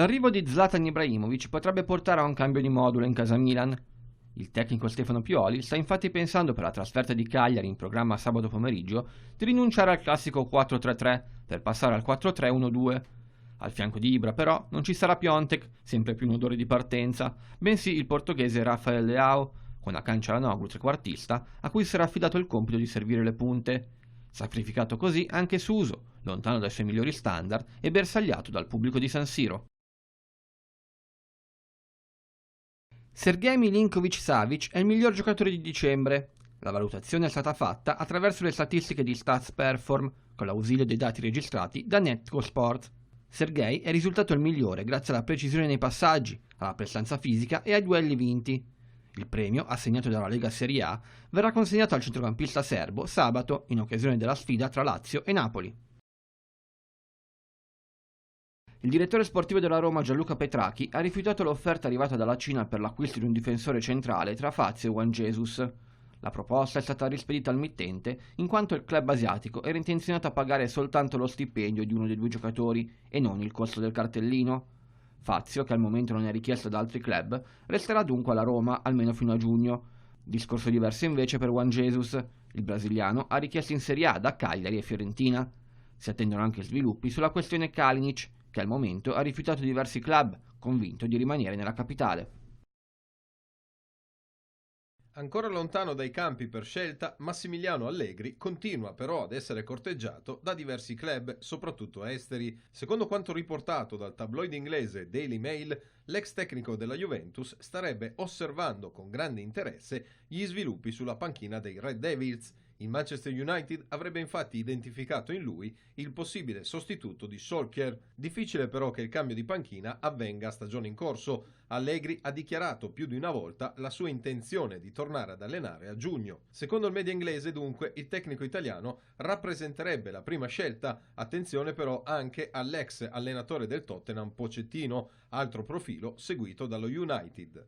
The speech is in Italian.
L'arrivo di Zlatan Ibrahimovic potrebbe portare a un cambio di modulo in casa Milan. Il tecnico Stefano Pioli sta infatti pensando, per la trasferta di Cagliari in programma sabato pomeriggio, di rinunciare al classico 4-3-3 per passare al 4-3-1-2. Al fianco di Ibra però non ci sarà Piontek, sempre più un odore di partenza, bensì il portoghese Rafael Leao, con Hakan Çalhanoğlu trequartista, a cui sarà affidato il compito di servire le punte. Sacrificato così anche Suso, lontano dai suoi migliori standard e bersagliato dal pubblico di San Siro. Sergej Milinkovic-Savic è il miglior giocatore di dicembre. La valutazione è stata fatta attraverso le statistiche di Stats Perform, con l'ausilio dei dati registrati da Netcosport. Sergej è risultato il migliore grazie alla precisione nei passaggi, alla prestanza fisica e ai duelli vinti. Il premio, assegnato dalla Lega Serie A, verrà consegnato al centrocampista serbo sabato, in occasione della sfida tra Lazio e Napoli. Il direttore sportivo della Roma Gianluca Petracchi ha rifiutato l'offerta arrivata dalla Cina per l'acquisto di un difensore centrale tra Fazio e Juan Jesus. La proposta è stata rispedita al mittente in quanto il club asiatico era intenzionato a pagare soltanto lo stipendio di uno dei due giocatori e non il costo del cartellino. Fazio, che al momento non è richiesto da altri club, resterà dunque alla Roma almeno fino a giugno. Discorso diverso invece per Juan Jesus. Il brasiliano ha richiesto in Serie A da Cagliari e Fiorentina. Si attendono anche sviluppi sulla questione Kalinic, che al momento ha rifiutato diversi club, convinto di rimanere nella capitale. Ancora lontano dai campi per scelta, Massimiliano Allegri continua però ad essere corteggiato da diversi club, soprattutto esteri. Secondo quanto riportato dal tabloid inglese Daily Mail, l'ex tecnico della Juventus starebbe osservando con grande interesse gli sviluppi sulla panchina dei Red Devils. Il Manchester United avrebbe infatti identificato in lui il possibile sostituto di Solskjaer. Difficile però che il cambio di panchina avvenga a stagione in corso. Allegri ha dichiarato più di una volta la sua intenzione di tornare ad allenare a giugno. Secondo il media inglese, dunque, il tecnico italiano rappresenterebbe la prima scelta. Attenzione però anche all'ex allenatore del Tottenham Pochettino, altro profilo seguito dallo United.